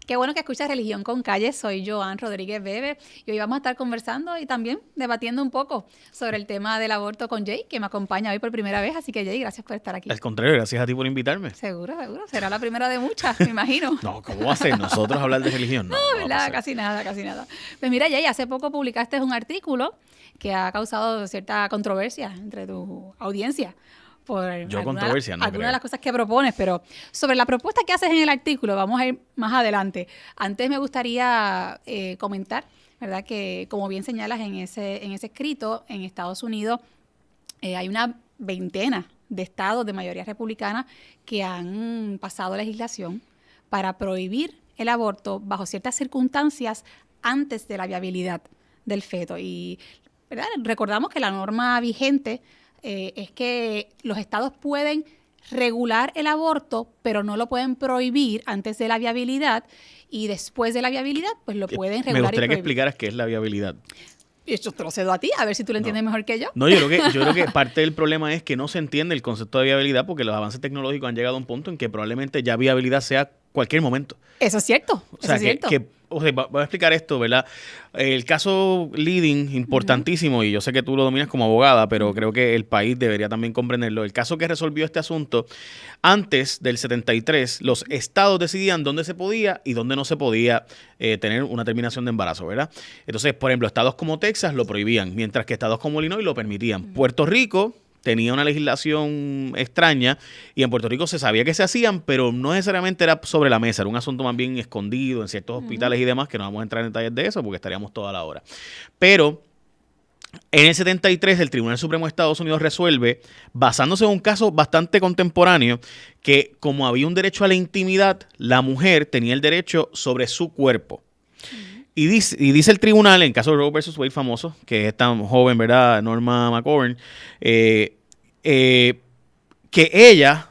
Qué bueno que escuchas Religión con Calle. Soy Joan Rodríguez Bebe y hoy vamos a estar conversando y también debatiendo un poco sobre el tema del aborto con Jay, que me acompaña hoy por primera vez. Así que Jay, gracias por estar aquí. Al contrario, gracias a ti por invitarme. Seguro, seguro. Será la primera de muchas, me imagino. No, ¿cómo va a ser? ¿Nosotros hablar de religión? No, no va a ¿Verdad? pasar. Casi nada, casi nada. Pues mira, Jay, hace poco publicaste un artículo que ha causado cierta controversia entre tu audiencia. Por Yo controversia, no algunas creo. de las cosas que propones, pero sobre la propuesta que haces en el artículo, vamos a ir más adelante. Antes me gustaría comentar, ¿verdad? Que como bien señalas en ese escrito, en Estados Unidos hay una veintena de estados de mayoría republicana que han pasado legislación para prohibir el aborto bajo ciertas circunstancias antes de la viabilidad del feto. Y ¿verdad? Recordamos que la norma vigente es que los estados pueden regular el aborto, pero no lo pueden prohibir antes de la viabilidad, y después de la viabilidad, pues lo pueden regular. Me gustaría y que prohibir. explicaras qué es la viabilidad. Y eso te lo cedo a ti, a ver si tú lo entiendes mejor que yo. No, yo creo que parte del problema es que no se entiende el concepto de viabilidad porque los avances tecnológicos han llegado a un punto en que probablemente ya viabilidad sea cualquier momento. Eso es cierto. O sea, voy a explicar esto, ¿verdad? El caso Leading, importantísimo, y yo sé que tú lo dominas como abogada, pero creo que el país debería también comprenderlo. El caso que resolvió este asunto, antes del 73, los estados decidían dónde se podía y dónde no se podía tener una terminación de embarazo, ¿verdad? Entonces, por ejemplo, estados como Texas lo prohibían, mientras que estados como Illinois lo permitían. Puerto Rico tenía una legislación extraña y en Puerto Rico se sabía que se hacían, pero no necesariamente era sobre la mesa, era un asunto más bien escondido en ciertos hospitales y demás, que no vamos a entrar en detalles de eso porque estaríamos toda la hora. Pero en el 73 el Tribunal Supremo de Estados Unidos resuelve, basándose en un caso bastante contemporáneo, que como había un derecho a la intimidad, la mujer tenía el derecho sobre su cuerpo. Y dice el tribunal, en caso de Roe versus Wade famoso, que es tan joven, ¿verdad? Norma McGovern, que ella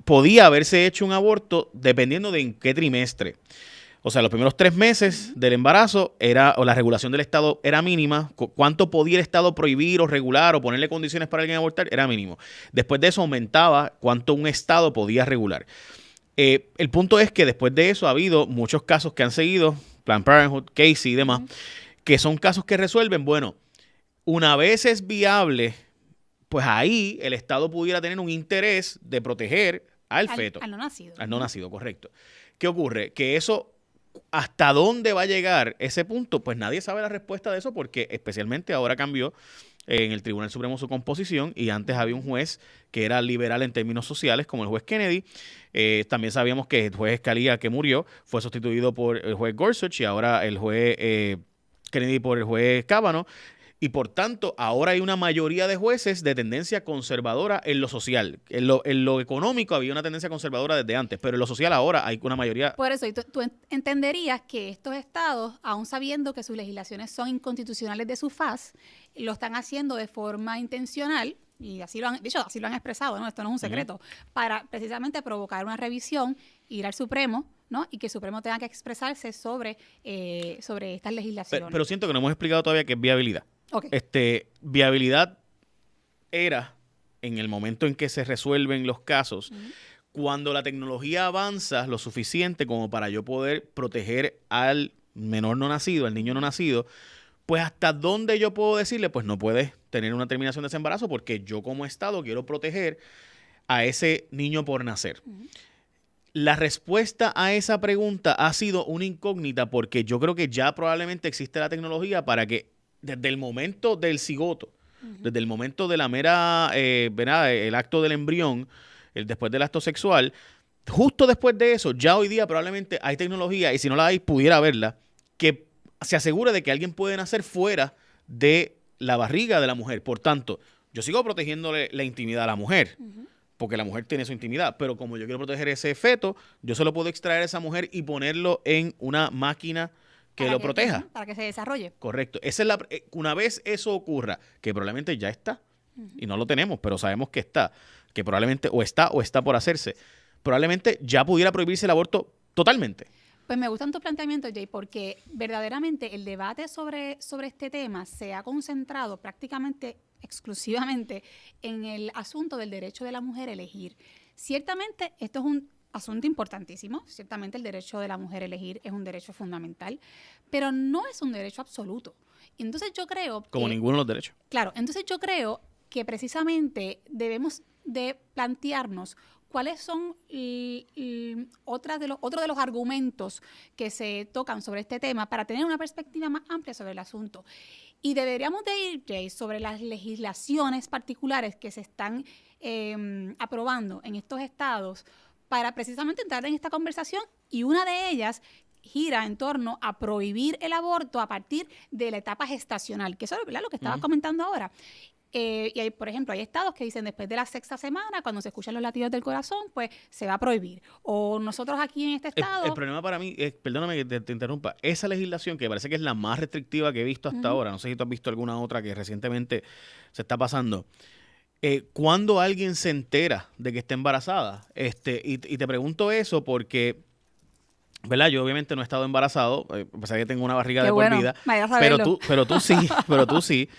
podía haberse hecho un aborto dependiendo de en qué trimestre. O sea, los primeros 3 meses del embarazo o la regulación del Estado era mínima. Cuánto podía el Estado prohibir o regular o ponerle condiciones para alguien abortar era mínimo. Después de eso aumentaba cuánto un Estado podía regular. El punto es que después de eso ha habido muchos casos que han seguido, Planned Parenthood, Casey y demás, que son casos que resuelven, bueno, una vez es viable, pues ahí el Estado pudiera tener un interés de proteger al feto. Al no nacido. Al no nacido, correcto. ¿Qué ocurre? Que eso, ¿hasta dónde va a llegar ese punto? Pues nadie sabe la respuesta de eso porque especialmente ahora cambió en el Tribunal Supremo su composición y antes había un juez que era liberal en términos sociales como el juez Kennedy. También sabíamos que el juez Scalia, que murió, fue sustituido por el juez Gorsuch y ahora el juez Kennedy por el juez Kavanaugh. Y por tanto, ahora hay una mayoría de jueces de tendencia conservadora en lo social. En lo económico había una tendencia conservadora desde antes, pero en lo social ahora hay una mayoría. Por eso, y tú entenderías que estos estados, aun sabiendo que sus legislaciones son inconstitucionales de su faz, lo están haciendo de forma intencional, y así lo han expresado, ¿no? Esto no es un secreto, para precisamente provocar una revisión, ir al Supremo, ¿no? Y que el Supremo tenga que expresarse sobre estas legislaciones. Pero siento que no hemos explicado todavía qué es viabilidad. Okay. Viabilidad era, en el momento en que se resuelven los casos, cuando la tecnología avanza lo suficiente como para yo poder proteger al menor no nacido, al niño no nacido, pues hasta dónde yo puedo decirle, pues no puedes tener una terminación de ese embarazo porque yo como Estado quiero proteger a ese niño por nacer. La respuesta a esa pregunta ha sido una incógnita porque yo creo que ya probablemente existe la tecnología para que desde el momento del cigoto, desde el momento de la mera, ¿verdad? El acto del embrión, después del acto sexual, justo después de eso, ya hoy día probablemente hay tecnología, y si no la hay, pudiera haberla, que se asegure de que alguien puede nacer fuera de la barriga de la mujer. Por tanto, yo sigo protegiéndole la intimidad a la mujer, porque la mujer tiene su intimidad, pero como yo quiero proteger ese feto, yo solo puedo extraer a esa mujer y ponerlo en una máquina que lo proteja. Para que se desarrolle. Correcto. Una vez eso ocurra, que probablemente ya está, y no lo tenemos, pero sabemos que está, que probablemente o está por hacerse, probablemente ya pudiera prohibirse el aborto totalmente. Pues me gustan tus planteamientos, Jay, porque verdaderamente el debate sobre este tema se ha concentrado prácticamente exclusivamente en el asunto del derecho de la mujer a elegir. Ciertamente esto es asunto importantísimo. Ciertamente el derecho de la mujer a elegir es un derecho fundamental, pero no es un derecho absoluto. Entonces yo creo Como ninguno de los derechos. Claro, entonces yo creo que precisamente debemos de plantearnos cuáles son otros de los argumentos que se tocan sobre este tema para tener una perspectiva más amplia sobre el asunto. Y deberíamos de ir, Jay, sobre las legislaciones particulares que se están aprobando en estos estados para precisamente entrar en esta conversación, y una de ellas gira en torno a prohibir el aborto a partir de la etapa gestacional, que eso es, ¿verdad?, lo que estabas comentando ahora. Y hay, por ejemplo, hay estados que dicen después de la 6ª semana, cuando se escuchan los latidos del corazón, pues se va a prohibir. O nosotros aquí en este estado... El problema para mí, perdóname que te interrumpa, esa legislación que parece que es la más restrictiva que he visto hasta ahora, no sé si tú has visto alguna otra que recientemente se está pasando, ¿cuándo alguien se entera de que está embarazada? Y te pregunto eso porque... ¿verdad? Yo obviamente no he estado embarazado, a pesar de que tengo una barriga de por vida, pero tú sí.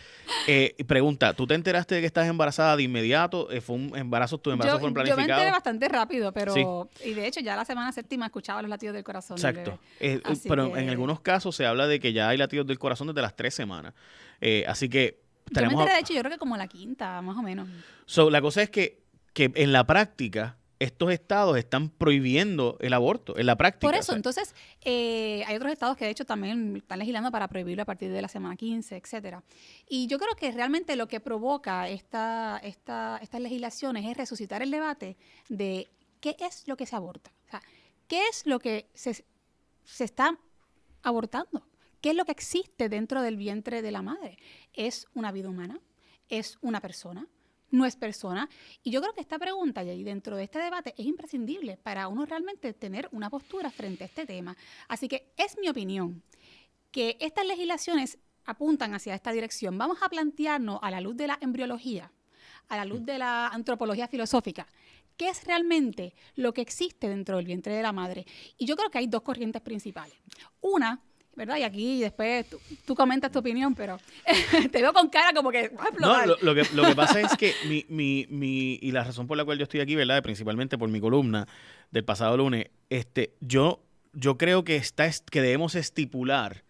Pregunta, ¿tú te enteraste de que estás embarazada de inmediato? ¿Fue un embarazo, tus embarazos fueron planificados? Yo me enteré bastante rápido, pero sí. Y de hecho ya la semana 7ª escuchaba los latidos del corazón. Exacto. Pero en algunos casos se habla de que ya hay latidos del corazón desde las 3 semanas. Así que... Yo me enteré, de hecho, yo creo que como la 5ª, más o menos. La cosa es que en la práctica... estos estados están prohibiendo el aborto en la práctica. Por eso, entonces, hay otros estados que de hecho también están legislando para prohibirlo a partir de la semana 15, etcétera. Y yo creo que realmente lo que provoca estas legislaciones es resucitar el debate de qué es lo que se aborta. O sea, qué es lo que se está abortando. ¿Qué es lo que existe dentro del vientre de la madre? ¿Es una vida humana? ¿Es una persona? No es persona. Y yo creo que esta pregunta, y dentro de este debate, es imprescindible para uno realmente tener una postura frente a este tema. Así que es mi opinión que estas legislaciones apuntan hacia esta dirección. Vamos a plantearnos a la luz de la embriología, a la luz de la antropología filosófica, qué es realmente lo que existe dentro del vientre de la madre. Y yo creo que hay 2 corrientes principales. Una, ¿verdad? Y aquí después tú comentas tu opinión, pero te veo con cara como que va a explotar. No, lo que pasa es que y la razón por la cual yo estoy aquí, ¿verdad? Principalmente por mi columna del pasado lunes, yo creo que que debemos estipular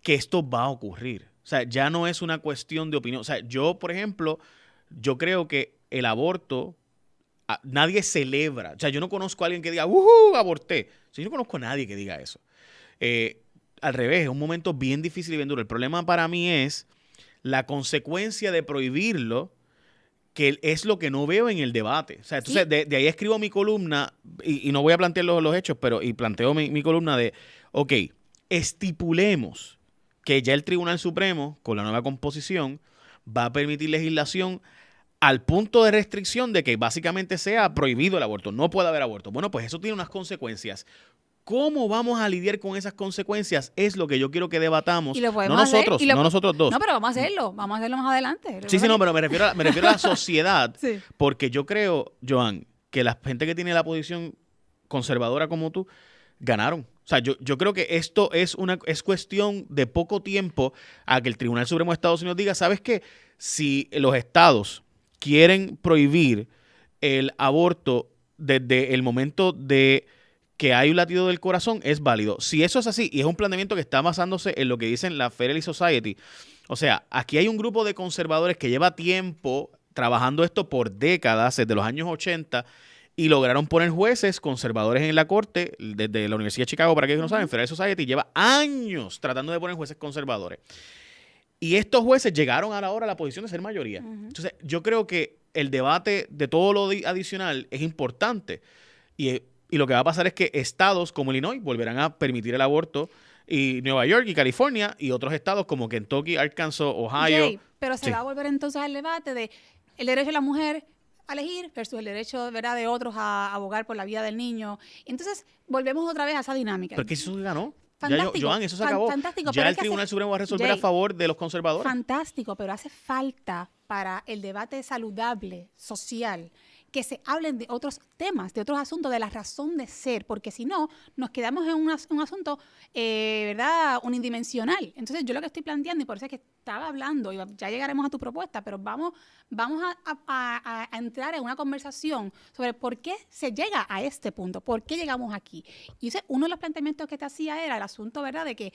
que esto va a ocurrir. O sea, ya no es una cuestión de opinión. O sea, yo, por ejemplo, yo creo que el aborto, nadie celebra. O sea, yo no conozco a alguien que diga, aborté. O sea, yo no conozco a nadie que diga eso. Al revés, es un momento bien difícil y bien duro. El problema para mí es la consecuencia de prohibirlo, que es lo que no veo en el debate. O sea, entonces, ¿sí? de ahí escribo mi columna, y no voy a plantear los hechos, pero planteo mi columna de, ok, estipulemos que ya el Tribunal Supremo, con la nueva composición, va a permitir legislación al punto de restricción de que básicamente sea prohibido el aborto. No puede haber aborto. Bueno, pues eso tiene unas consecuencias. ¿Cómo vamos a lidiar con esas consecuencias? Es lo que yo quiero que debatamos. No nosotros dos. No, pero vamos a hacerlo más adelante. Sí, no, pero me refiero a la sociedad. Sí. Porque yo creo, Joan, que la gente que tiene la posición conservadora como tú, ganaron. O sea, yo creo que esto es cuestión de poco tiempo a que el Tribunal Supremo de Estados Unidos diga, ¿sabes qué? Si los estados quieren prohibir el aborto desde el momento de que hay un latido del corazón, es válido. Si eso es así, y es un planteamiento que está basándose en lo que dicen la Federalist Society, o sea, aquí hay un grupo de conservadores que lleva tiempo trabajando esto por décadas, desde los años 80, y lograron poner jueces conservadores en la corte, desde la Universidad de Chicago, para aquellos que no saben, Federalist Society lleva años tratando de poner jueces conservadores. Y estos jueces llegaron a la hora a la posición de ser mayoría. Entonces, yo creo que el debate de todo lo adicional es importante. Y lo que va a pasar es que estados como Illinois volverán a permitir el aborto, y Nueva York y California y otros estados como Kentucky, Arkansas, Ohio. Jay, pero se va a volver entonces al debate de el derecho de la mujer a elegir versus el derecho, ¿verdad?, de otros a abogar por la vida del niño. Entonces volvemos otra vez a esa dinámica. ¿Pero qué eso ganó? Fantástico, Joan, eso se acabó. Fantástico, ya el Tribunal Supremo va a resolver a favor de los conservadores. Fantástico, pero hace falta para el debate saludable, social, que se hablen de otros temas, de otros asuntos, de la razón de ser, porque si no, nos quedamos en un asunto, ¿verdad?, unidimensional. Entonces, yo lo que estoy planteando, y por eso es que estaba hablando, y ya llegaremos a tu propuesta, pero vamos a entrar en una conversación sobre por qué se llega a este punto, por qué llegamos aquí. Y ese, uno de los planteamientos que te hacía era el asunto, ¿verdad?, de que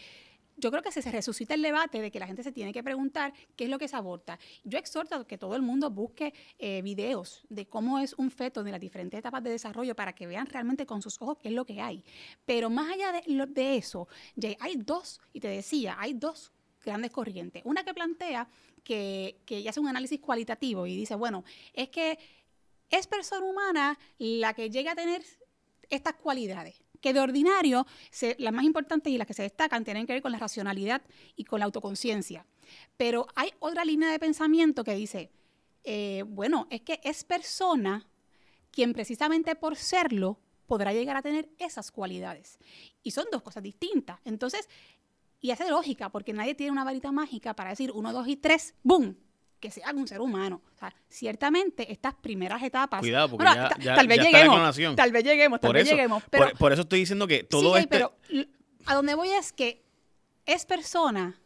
yo creo que se resucita el debate de que la gente se tiene que preguntar qué es lo que se aborta. Yo exhorto a que todo el mundo busque videos de cómo es un feto de las diferentes etapas de desarrollo para que vean realmente con sus ojos qué es lo que hay. Pero más allá de eso, Jay, hay dos, y te decía, hay dos grandes corrientes. Una que plantea que hace un análisis cualitativo y dice, bueno, es que es persona humana la que llega a tener estas cualidades, que de ordinario, las más importantes y las que se destacan tienen que ver con la racionalidad y con la autoconciencia. Pero hay otra línea de pensamiento que dice, bueno, es que es persona quien precisamente por serlo podrá llegar a tener esas cualidades. Y son dos cosas distintas. Entonces, y hace lógica, porque nadie tiene una varita mágica para decir 1, 2 y 3, ¡boom!, que se haga un ser humano. O sea, ciertamente estas primeras etapas... Cuidado, porque bueno, tal vez lleguemos, tal vez lleguemos. Pero, por eso estoy diciendo que todo sí, pero a donde voy es que es persona,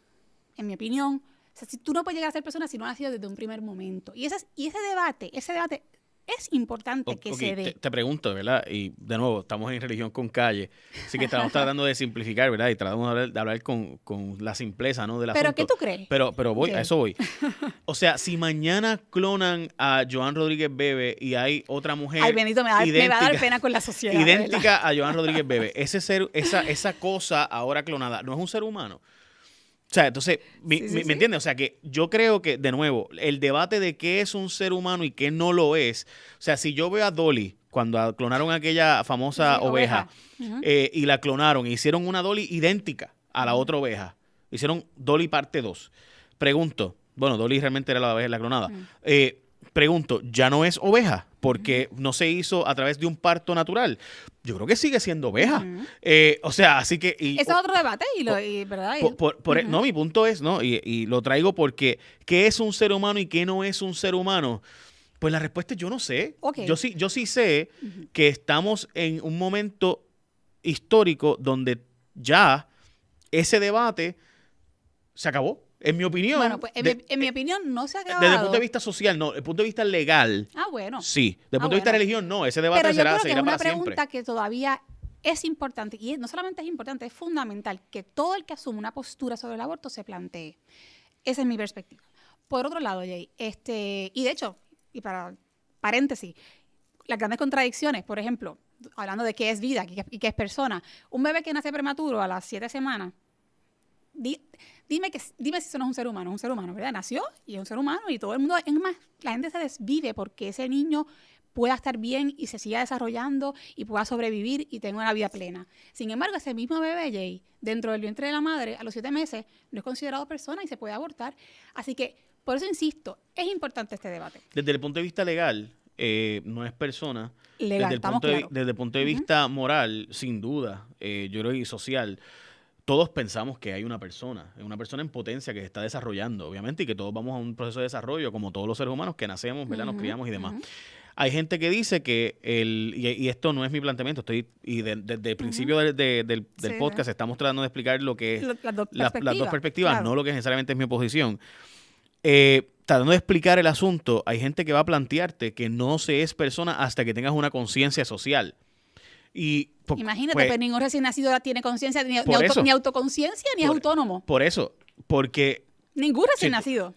en mi opinión, o sea, si tú no puedes llegar a ser persona si no has nacido desde un primer momento. Y ese debate es importante que se dé. Te pregunto, ¿verdad? Y de nuevo, estamos en Religión con Calle, así que estamos tratando de simplificar, ¿verdad? Y tratamos de hablar con la simpleza, ¿no?, del asunto. ¿Pero qué tú crees? Pero voy, a eso voy. O sea, si mañana clonan a Joan Rodríguez Bebe y hay otra mujer Ay, Benito, me va a dar pena con la sociedad. Idéntica a Joan Rodríguez Bebe. Esa cosa ahora clonada, ¿no es un ser humano? O sea, entonces, ¿me entiendes? O sea, que yo creo que, de nuevo, el debate de qué es un ser humano y qué no lo es, o sea, si yo veo a Dolly, cuando clonaron aquella famosa oveja, y la clonaron, e hicieron una Dolly idéntica a la otra oveja, hicieron Dolly parte 2. Pregunto, bueno, Dolly realmente era la oveja, la clonada, pregunto, ¿ya no es oveja? Porque no se hizo a través de un parto natural. Yo creo que sigue siendo oveja. O sea, así que... Ese es otro debate, ¿verdad? No, mi punto es, ¿no? Y lo traigo porque, ¿qué es un ser humano y qué no es un ser humano? Pues la respuesta es yo no sé. Okay. Yo sí sé que estamos en un momento histórico donde ya ese debate se acabó. En mi opinión... Bueno, pues en mi opinión no se ha acabado. Desde el punto de vista social, no. Desde el punto de vista legal. Ah, bueno. Sí. Desde el punto de vista de religión, no. Ese debate seguirá para siempre. Pero yo creo que es una pregunta que todavía es importante. Y no solamente es importante, es fundamental que todo el que asume una postura sobre el aborto se plantee. Esa es mi perspectiva. Por otro lado, Jay, y de hecho, y para paréntesis, las grandes contradicciones, por ejemplo, hablando de qué es vida y qué es persona. Un bebé que nace prematuro a las 7 semanas, dime si eso no es un ser humano. Es un ser humano, ¿verdad? Nació y es un ser humano y todo el mundo, es más, la gente se desvive porque ese niño pueda estar bien y se siga desarrollando y pueda sobrevivir y tenga una vida plena. Sin embargo, ese mismo bebé, Jay, dentro del vientre de la madre, a los 7 meses, no es considerado persona y se puede abortar. Así que, por eso insisto, es importante este debate. Desde el punto de vista legal, no es persona. Legal, desde el punto de vista moral, sin duda, yo creo que social, todos pensamos que hay una persona en potencia que se está desarrollando, obviamente, y que todos vamos a un proceso de desarrollo, como todos los seres humanos que nacemos, ¿verdad? Nos criamos y demás. Hay gente que dice que, y esto no es mi planteamiento, desde el principio del podcast estamos tratando de explicar lo que es las dos perspectivas, claro, no lo que necesariamente es mi posición. Tratando de explicar el asunto, hay gente que va a plantearte que no se es persona hasta que tengas una conciencia social. Imagínate, pues ningún recién nacido tiene conciencia, ni autoconciencia, ni es autónomo. Por eso, porque... Ningún recién nacido.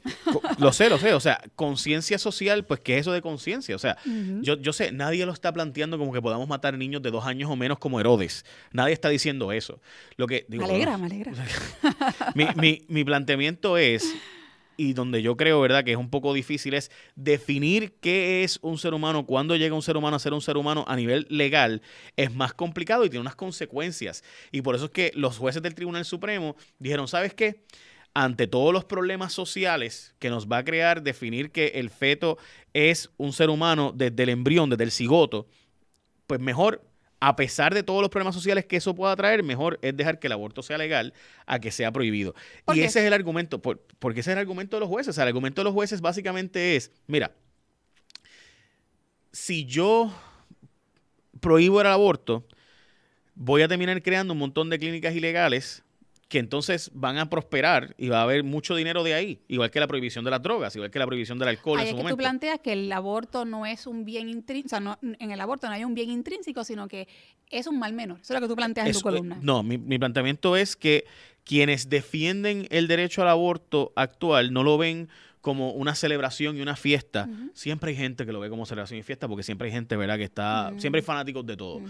Lo sé. O sea, conciencia social, pues, ¿qué es eso de conciencia? O sea, yo sé, nadie lo está planteando como que podamos matar niños de 2 años o menos como Herodes. Nadie está diciendo eso. Me alegra. Mi planteamiento es... Y donde yo creo, ¿verdad?, que es un poco difícil es definir qué es un ser humano, cuándo llega un ser humano a ser un ser humano a nivel legal, es más complicado y tiene unas consecuencias. Y por eso es que los jueces del Tribunal Supremo dijeron, ¿sabes qué? Ante todos los problemas sociales que nos va a crear definir que el feto es un ser humano desde el embrión, desde el cigoto, pues mejor... A pesar de todos los problemas sociales que eso pueda traer, mejor es dejar que el aborto sea legal a que sea prohibido. Y ese es el argumento, porque ese es el argumento de los jueces. O sea, el argumento de los jueces básicamente es, mira, si yo prohíbo el aborto, voy a terminar creando un montón de clínicas ilegales que entonces van a prosperar y va a haber mucho dinero de ahí, igual que la prohibición de las drogas, igual que la prohibición del alcohol en Ahí es su que momento. tú planteas que el aborto no es un bien intrínseco, o sea, en el aborto no hay un bien intrínseco, sino que es un mal menor. Eso es lo que tú planteas en tu columna. No, mi planteamiento es que quienes defienden el derecho al aborto actual no lo ven como una celebración y una fiesta. Siempre hay gente que lo ve como celebración y fiesta porque siempre hay gente, ¿verdad? Que está, siempre hay fanáticos de todo.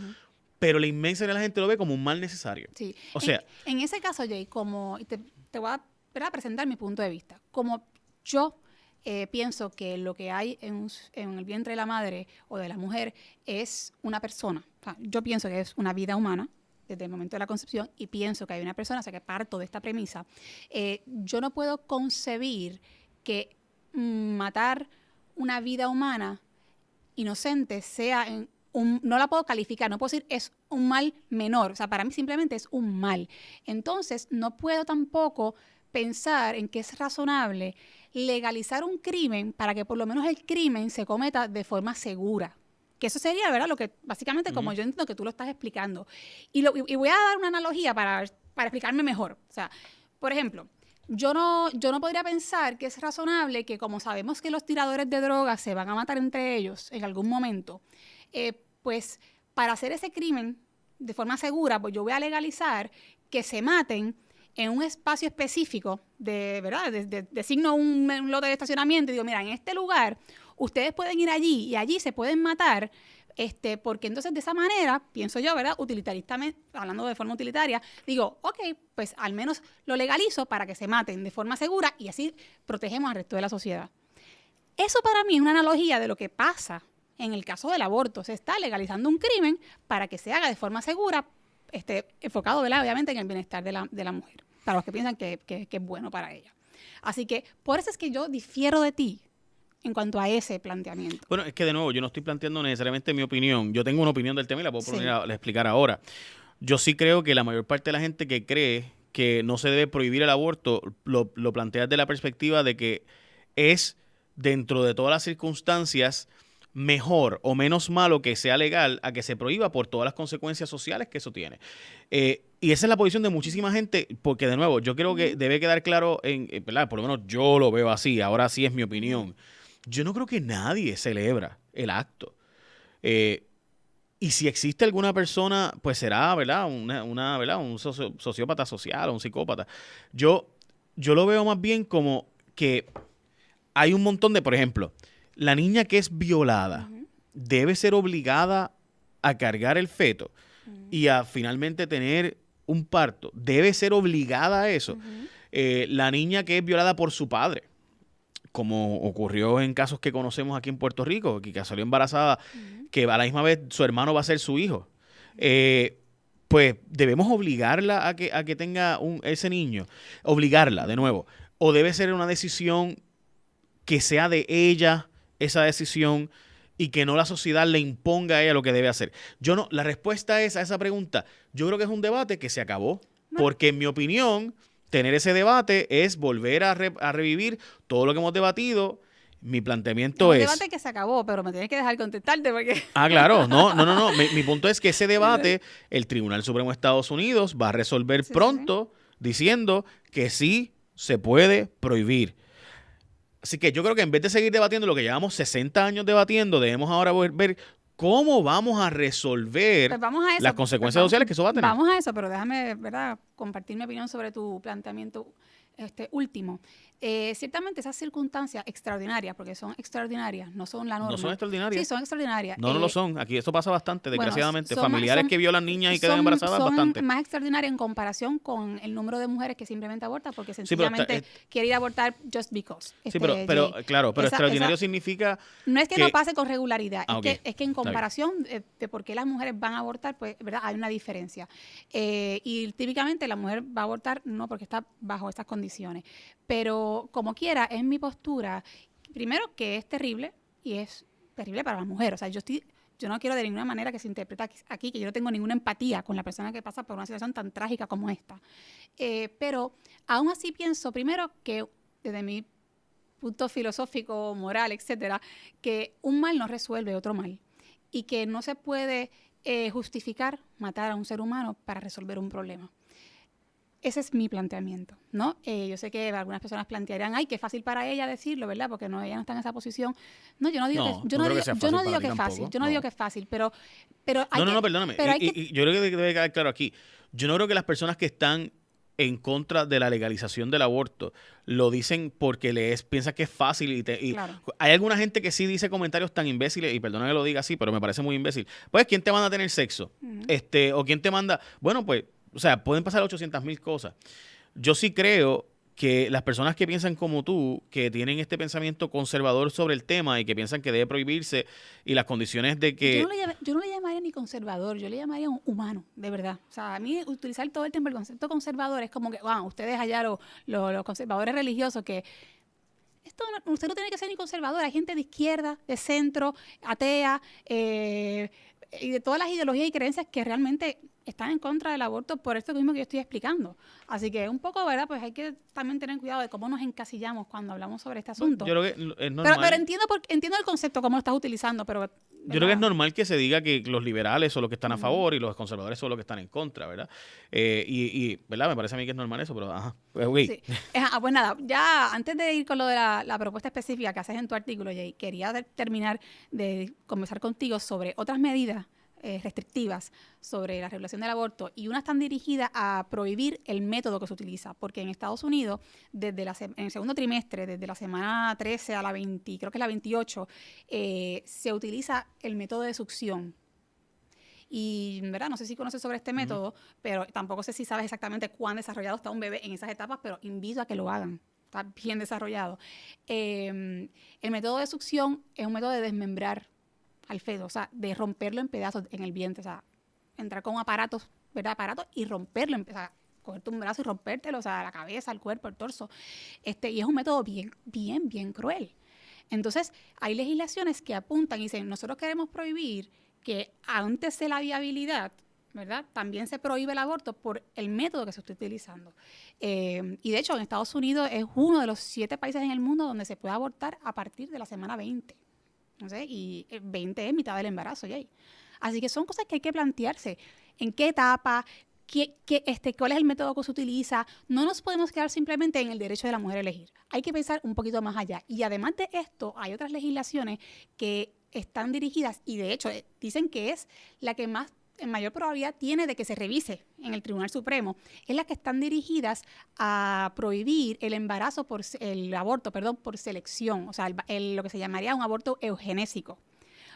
Pero la inmensa de la gente lo ve como un mal necesario. Sí. O sea, en ese caso, Jay, como te voy a, ¿verdad?, presentar mi punto de vista. Como yo pienso que lo que hay en el vientre de la madre o de la mujer es una persona. O sea, yo pienso que es una vida humana desde el momento de la concepción y pienso que hay una persona, o sea, que parto de esta premisa. Yo no puedo concebir que matar una vida humana inocente sea no la puedo calificar, no puedo decir es un mal menor, o sea, para mí simplemente es un mal. Entonces, no puedo tampoco pensar en que es razonable legalizar un crimen para que por lo menos el crimen se cometa de forma segura. Que eso sería, ¿verdad?, lo que básicamente como yo entiendo que tú lo estás explicando. Y voy a dar una analogía para explicarme mejor. O sea, por ejemplo, yo no podría pensar que es razonable que, como sabemos que los tiradores de drogas se van a matar entre ellos en algún momento, pues para hacer ese crimen de forma segura, pues yo voy a legalizar que se maten en un espacio específico, ¿verdad? Designo un lote de estacionamiento y digo, mira, en este lugar ustedes pueden ir allí y allí se pueden matar, porque entonces de esa manera, pienso yo, ¿verdad?, utilitaristamente, hablando de forma utilitaria, digo, ok, pues al menos lo legalizo para que se maten de forma segura y así protegemos al resto de la sociedad. Eso para mí es una analogía de lo que pasa en el caso del aborto. Se está legalizando un crimen para que se haga de forma segura, enfocado, ¿verdad?, obviamente en el bienestar de la mujer, para los que piensan que es bueno para ella. Así que por eso es que yo difiero de ti en cuanto a ese planteamiento. Bueno, es que de nuevo, yo no estoy planteando necesariamente mi opinión. Yo tengo una opinión del tema y la puedo poner a explicar ahora. Yo sí creo que la mayor parte de la gente que cree que no se debe prohibir el aborto lo plantea desde la perspectiva de que es, dentro de todas las circunstancias, mejor o menos malo que sea legal a que se prohíba por todas las consecuencias sociales que eso tiene. Y esa es la posición de muchísima gente, porque de nuevo, yo creo que debe quedar claro, ¿verdad? Por lo menos yo lo veo así, ahora sí es mi opinión. Yo no creo que nadie celebra el acto. Y si existe alguna persona, pues será, ¿verdad?, ¿verdad?, un sociópata social o un psicópata. Yo lo veo más bien como que hay un montón de, por ejemplo, la niña que es violada debe ser obligada a cargar el feto y a finalmente tener un parto. Debe ser obligada a eso. La niña que es violada por su padre, como ocurrió en casos que conocemos aquí en Puerto Rico, que salió embarazada, que a la misma vez su hermano va a ser su hijo. Pues debemos obligarla a que tenga ese niño. Obligarla, de nuevo. O debe ser una decisión que sea de ella, esa decisión, y que no la sociedad le imponga a ella lo que debe hacer. La respuesta es a esa pregunta. Yo creo que es un debate que se acabó. Porque en mi opinión, tener ese debate es volver a revivir todo lo que hemos debatido. Mi planteamiento es... Es un debate que se acabó, pero me tienes que dejar contestarte porque... Ah, claro. No. Mi punto es que ese debate, el Tribunal Supremo de Estados Unidos va a resolver pronto diciendo que sí se puede prohibir. Así que yo creo que en vez de seguir debatiendo lo que llevamos 60 años debatiendo, debemos ahora ver cómo vamos a resolver las consecuencias sociales que eso va a tener. Vamos a eso, pero déjame, ¿verdad?, compartir mi opinión sobre tu planteamiento último. Ciertamente esas circunstancias extraordinarias, porque son extraordinarias, no son la norma. ¿No son extraordinarias? Sí, son extraordinarias. No lo son. Aquí esto pasa bastante, desgraciadamente. Bueno, Familiares que violan niñas y quedan embarazadas, bastante. Son más extraordinarias en comparación con el número de mujeres que simplemente abortan porque sencillamente quiere ir a abortar just because. Sí, pero extraordinario significa... No es que no pase con regularidad, es que en Está comparación de por qué las mujeres van a abortar, pues, ¿verdad?, hay una diferencia. Y típicamente la mujer va a abortar no porque está bajo estas condiciones. Pero como quiera, es mi postura, primero que es terrible y es terrible para la mujer. O sea, yo no quiero de ninguna manera que se interprete aquí que yo no tengo ninguna empatía con la persona que pasa por una situación tan trágica como esta. Pero aún así pienso, primero, que desde mi punto filosófico, moral, etcétera, que un mal no resuelve otro mal y que no se puede justificar matar a un ser humano para resolver un problema. Ese es mi planteamiento, ¿no? Yo sé que algunas personas plantearán, ay, qué fácil para ella decirlo, ¿verdad? Porque ella no está en esa posición. No, yo no digo que es fácil, yo no digo que es fácil, pero perdóname. Y yo creo que debe quedar claro aquí. Yo no creo que las personas que están en contra de la legalización del aborto lo dicen porque piensa que es fácil claro. Hay alguna gente que sí dice comentarios tan imbéciles, y perdona que lo diga así, pero me parece muy imbécil. Pues, ¿quién te manda a tener sexo? O ¿quién te manda? Bueno, pues, o sea, pueden pasar 800,000 cosas. Yo sí creo que las personas que piensan como tú, que tienen este pensamiento conservador sobre el tema y que piensan que debe prohibirse y las condiciones de que... Yo no le llamaría ni conservador, yo le llamaría un humano, de verdad. O sea, a mí utilizar todo el tiempo el concepto conservador es como que, ustedes allá los conservadores religiosos que... usted no tiene que ser ni conservador, hay gente de izquierda, de centro, atea, y de todas las ideologías y creencias que realmente están en contra del aborto por esto mismo que yo estoy explicando. Así que un poco, ¿verdad? Pues hay que también tener cuidado de cómo nos encasillamos cuando hablamos sobre este asunto. Yo creo que es normal. Pero entiendo el concepto, cómo lo estás utilizando, pero... ¿verdad? Yo creo que es normal que se diga que los liberales son los que están a favor y los conservadores son los que están en contra, ¿verdad? ¿Verdad? Me parece a mí que es normal eso, pero ajá. Sí. Pues nada, ya antes de ir con lo de la propuesta específica que haces en tu artículo, Jay, quería terminar de conversar contigo sobre otras medidas restrictivas sobre la regulación del aborto, y unas están dirigidas a prohibir el método que se utiliza, porque en Estados Unidos, en el segundo trimestre, desde la semana 13 a la 20, creo que es la 28, se utiliza el método de succión. Y, ¿verdad? No sé si conoces sobre este método, pero tampoco sé si sabes exactamente cuán desarrollado está un bebé en esas etapas, pero invito a que lo hagan. Está bien desarrollado. El método de succión es un método de desmembrar al feto, o sea, de romperlo en pedazos en el vientre, o sea, entrar con aparatos, ¿verdad? Aparatos y romperlo, o sea, cogerte un brazo y rompértelo, o sea, la cabeza, el cuerpo, el torso. Y es un método bien cruel. Entonces, hay legislaciones que apuntan y dicen, nosotros queremos prohibir que antes de la viabilidad, ¿verdad? También se prohíbe el aborto por el método que se está utilizando. Y de hecho, en Estados Unidos es uno de los 7 países en el mundo donde se puede abortar a partir de la semana 20. No sé, y 20 es mitad del embarazo, Jay. Así que son cosas que hay que plantearse. ¿En qué etapa? ¿Cuál es el método que se utiliza? No nos podemos quedar simplemente en el derecho de la mujer a elegir. Hay que pensar un poquito más allá. Y además de esto, hay otras legislaciones que están dirigidas, y de hecho dicen que es la que más en mayor probabilidad tiene de que se revise en el Tribunal Supremo, es las que están dirigidas a prohibir el aborto por selección, o sea, lo que se llamaría un aborto eugenésico.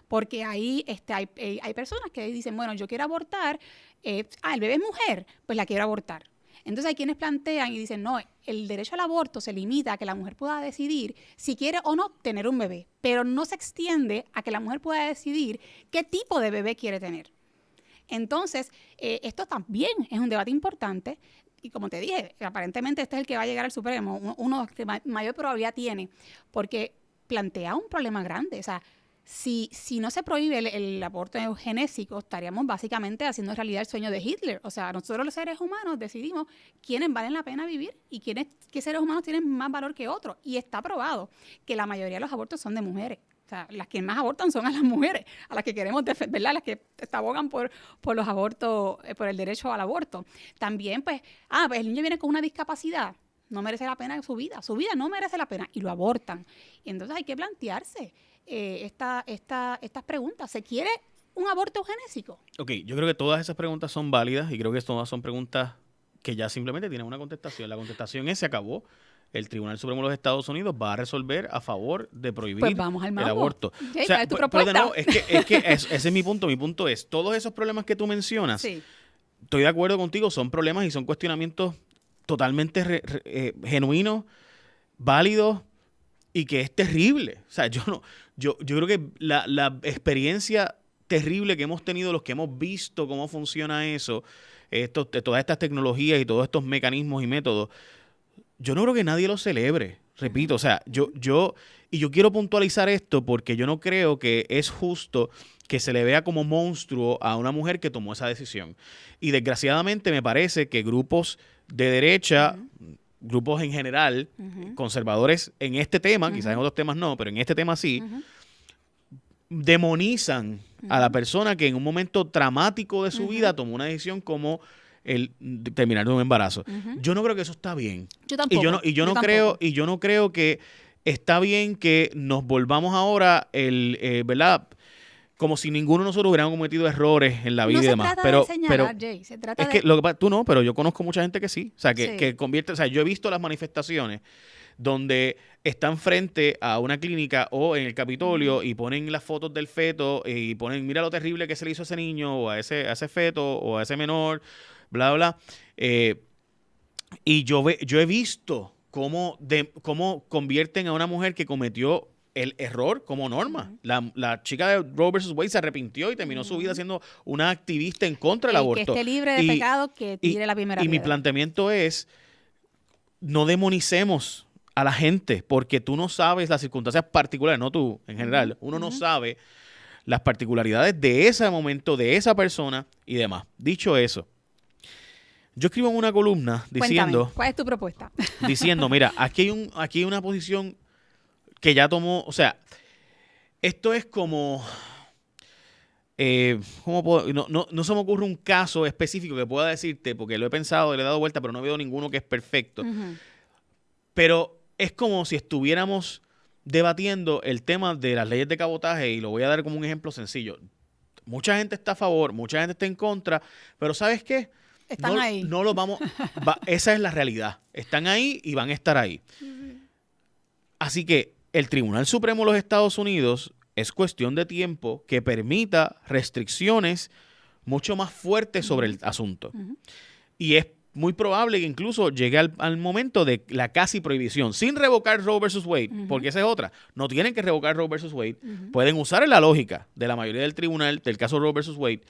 Porque ahí hay personas que dicen, bueno, yo quiero abortar, el bebé es mujer, pues la quiero abortar. Entonces hay quienes plantean y dicen, no, el derecho al aborto se limita a que la mujer pueda decidir si quiere o no tener un bebé, pero no se extiende a que la mujer pueda decidir qué tipo de bebé quiere tener. Entonces, esto también es un debate importante y como te dije, aparentemente este es el que va a llegar al Supremo, uno que mayor probabilidad tiene, porque plantea un problema grande. O sea, si no se prohíbe el aborto eugenésico, estaríamos básicamente haciendo realidad el sueño de Hitler. O sea, nosotros los seres humanos decidimos quiénes valen la pena vivir y qué seres humanos tienen más valor que otros. Y está probado que la mayoría de los abortos son de mujeres. O sea, las que más abortan son a las mujeres, a las que queremos defender, ¿verdad? Las que abogan por los abortos, por el derecho al aborto. También, pues el niño viene con una discapacidad, no merece la pena su vida no merece la pena, y lo abortan. Y entonces hay que plantearse estas preguntas. ¿Se quiere un aborto eugenésico? Ok, yo creo que todas esas preguntas son válidas y creo que todas son preguntas que ya simplemente tienen una contestación. La contestación se acabó. El Tribunal Supremo de los Estados Unidos va a resolver a favor de prohibir el aborto. Jay, o sea, pero de nuevo, es que ese es mi punto. Mi punto es, todos esos problemas que tú mencionas, sí, estoy de acuerdo contigo, son problemas y son cuestionamientos totalmente genuinos, válidos y que es terrible. O sea, yo creo que la experiencia terrible que hemos tenido, los que hemos visto cómo funciona eso, todas estas tecnologías y todos estos mecanismos y métodos, yo no creo que nadie lo celebre. Repito, o sea, yo quiero puntualizar esto porque yo no creo que es justo que se le vea como monstruo a una mujer que tomó esa decisión. Y desgraciadamente me parece que grupos de derecha, grupos en general, conservadores en este tema, quizás en otros temas no, pero en este tema sí, demonizan a la persona que en un momento dramático de su vida tomó una decisión como el terminar de un embarazo. Yo no creo que eso está bien. Yo tampoco. Yo no creo que está bien que nos volvamos ahora ¿verdad? Como si ninguno de nosotros hubiéramos cometido errores en la vida y demás. Se trata de señalar, Jay, se trata que tú no, pero yo conozco mucha gente que sí. O sea, que convierte, o sea, yo he visto las manifestaciones donde están frente a una clínica o en el Capitolio y ponen las fotos del feto y ponen, mira lo terrible que se le hizo a ese niño o a ese feto o a ese menor, bla, bla. Y yo he visto cómo convierten a una mujer que cometió el error como norma. La chica de Roe vs. Wade se arrepintió y terminó su vida siendo una activista en contra del aborto. Que esté libre de pecado, que tire la primera piedra. Mi planteamiento es, no demonicemos a la gente, porque tú no sabes las circunstancias particulares, no tú, en general. Uno no sabe las particularidades de ese momento, de esa persona y demás. Dicho eso, yo escribo en una columna diciendo... Cuéntame, ¿cuál es tu propuesta? Diciendo, mira, aquí hay una posición que ya tomó, o sea, esto es como... no se me ocurre un caso específico que pueda decirte, porque lo he pensado, le he dado vuelta, pero no veo ninguno que es perfecto. Pero es como si estuviéramos debatiendo el tema de las leyes de cabotaje, y lo voy a dar como un ejemplo sencillo. Mucha gente está a favor, mucha gente está en contra, pero ¿sabes qué? Están ahí. No los vamos... esa es la realidad. Están ahí y van a estar ahí. Así que el Tribunal Supremo de los Estados Unidos es cuestión de tiempo que permita restricciones mucho más fuertes sobre el asunto. Y es muy probable que incluso llegue al momento de la casi prohibición, sin revocar Roe versus Wade, porque esa es otra. No tienen que revocar Roe versus Wade. Pueden usar la lógica de la mayoría del tribunal, del caso Roe versus Wade,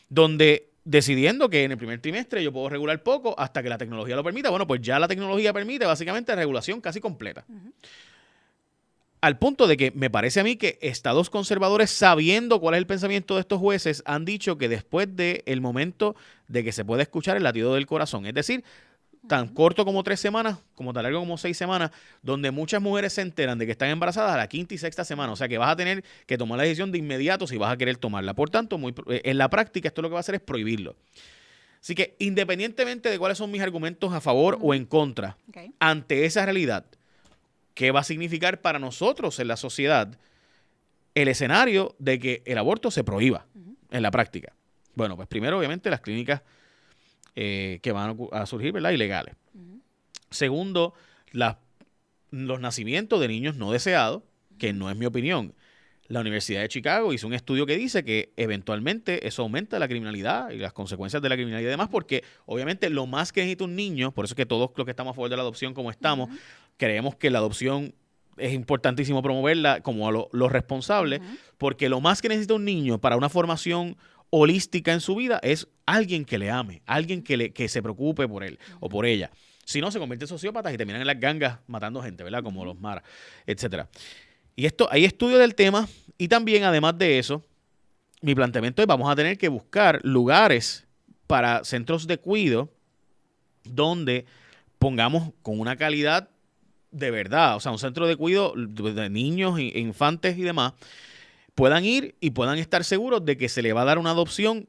donde decidiendo que en el primer trimestre yo puedo regular poco hasta que la tecnología lo permita. Bueno, pues ya la tecnología permite básicamente regulación casi completa. Al punto de que me parece a mí que estados conservadores, sabiendo cuál es el pensamiento de estos jueces, han dicho que después del momento de que se pueda escuchar el latido del corazón, es decir, tan corto como 3 semanas, como tan largo como 6 semanas, donde muchas mujeres se enteran de que están embarazadas a la 5ª y 6ª semana. O sea que vas a tener que tomar la decisión de inmediato si vas a querer tomarla. Por tanto, en la práctica esto lo que va a hacer es prohibirlo. Así que independientemente de cuáles son mis argumentos a favor o en contra, ante esa realidad, ¿qué va a significar para nosotros en la sociedad el escenario de que el aborto se prohíba en la práctica? Bueno, pues primero, obviamente, las clínicas que van a surgir, ¿verdad?, ilegales. Segundo, los nacimientos de niños no deseados, que no es mi opinión. La Universidad de Chicago hizo un estudio que dice que eventualmente eso aumenta la criminalidad y las consecuencias de la criminalidad y demás, porque obviamente lo más que necesita un niño, por eso es que todos los que estamos a favor de la adopción como estamos, creemos que la adopción es importantísimo promoverla como a los responsables, porque lo más que necesita un niño para una formación holística en su vida es alguien que le ame, alguien que se preocupe por él o por ella. Si no, se convierte en sociópatas y terminan en las gangas matando gente, ¿verdad? Como los Mara, etcétera. Y hay estudios del tema, y también, además de eso, mi planteamiento es vamos a tener que buscar lugares para centros de cuidado donde pongamos con una calidad de verdad, o sea, un centro de cuidado de niños e infantes y demás, puedan ir y puedan estar seguros de que se le va a dar una adopción